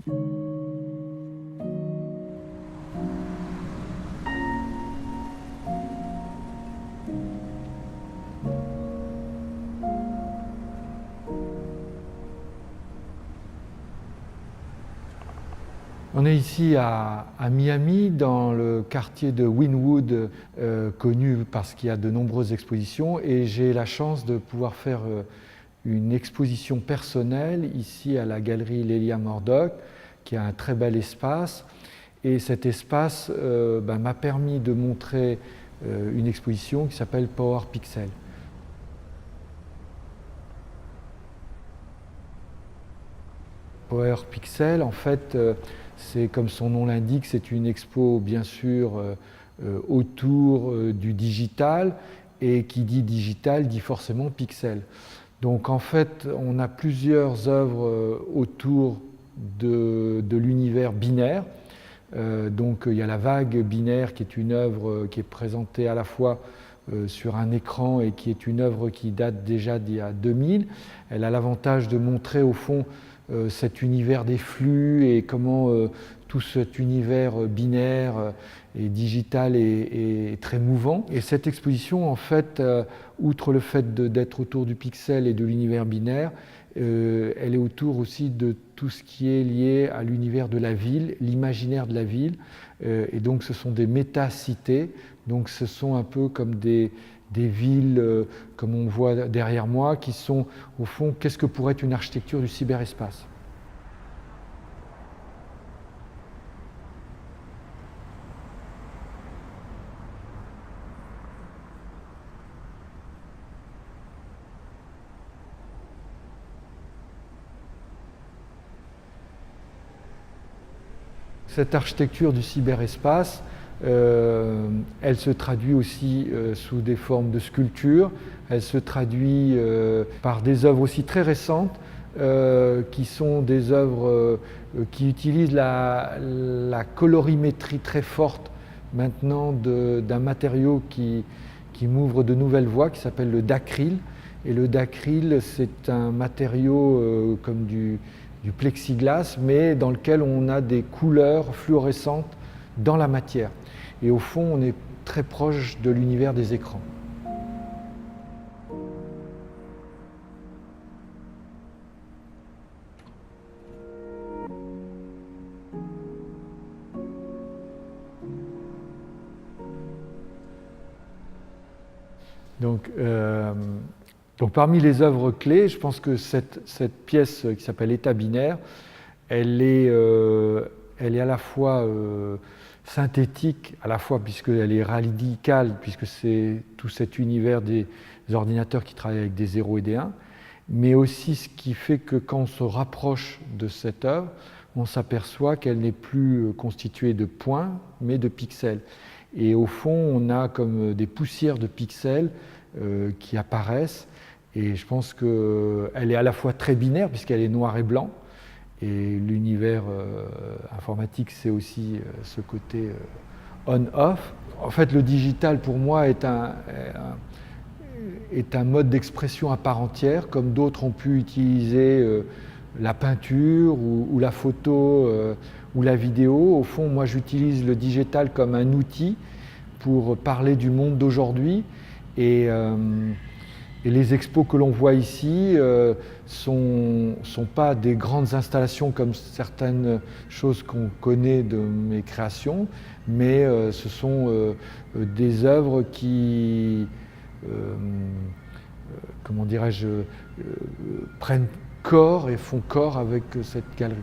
On est ici à Miami, dans le quartier de Wynwood, connu parce qu'il y a de nombreuses expositions, et j'ai la chance de pouvoir faire une exposition personnelle ici à la galerie Lélia Murdoch, qui a un très bel espace. Et cet espace m'a permis de montrer une exposition qui s'appelle Power Pixel. Power Pixel, en fait, c'est comme son nom l'indique, c'est une expo bien sûr autour du digital, et qui dit digital dit forcément pixel. Donc en fait, on a plusieurs œuvres autour de l'univers binaire. Donc il y a la vague binaire, qui est une œuvre qui est présentée à la fois sur un écran et qui est une œuvre qui date déjà d'il y a 2000. Elle a l'avantage de montrer au fond cet univers des flux et comment tout cet univers binaire et digital est très mouvant. Et cette exposition, en fait, outre le fait d'être autour du pixel et de l'univers binaire, elle est autour aussi de tout ce qui est lié à l'univers de la ville, l'imaginaire de la ville. Et donc ce sont des méta-cités, donc ce sont un peu comme des villes, comme on voit derrière moi, qui sont au fond, qu'est-ce que pourrait être une architecture du cyberespace ? Cette architecture du cyberespace, elle se traduit aussi sous des formes de sculpture, elle se traduit par des œuvres aussi très récentes, qui sont des œuvres qui utilisent la colorimétrie très forte maintenant d'un matériau qui m'ouvre de nouvelles voies, qui s'appelle le dacryl. Et le dacryl, c'est un matériau comme du plexiglas, mais dans lequel on a des couleurs fluorescentes dans la matière. Et au fond, on est très proche de l'univers des écrans. Donc parmi les œuvres clés, je pense que cette pièce qui s'appelle État binaire, elle est à la fois synthétique, à la fois puisqu'elle est radicale, puisque c'est tout cet univers des ordinateurs qui travaillent avec des 0 et des 1, mais aussi ce qui fait que quand on se rapproche de cette œuvre, on s'aperçoit qu'elle n'est plus constituée de points, mais de pixels. Et au fond, on a comme des poussières de pixels qui apparaissent. Et je pense qu'elle est à la fois très binaire, puisqu'elle est noir et blanc. Et l'univers informatique, c'est aussi ce côté on-off. En fait, le digital, pour moi, est un mode d'expression à part entière, comme d'autres ont pu utiliser la peinture ou la photo ou la vidéo. Au fond, moi, j'utilise le digital comme un outil pour parler du monde d'aujourd'hui. Et les expos que l'on voit ici sont pas des grandes installations comme certaines choses qu'on connaît de mes créations, mais ce sont des œuvres qui, comment dirais-je, prennent corps et font corps avec cette galerie.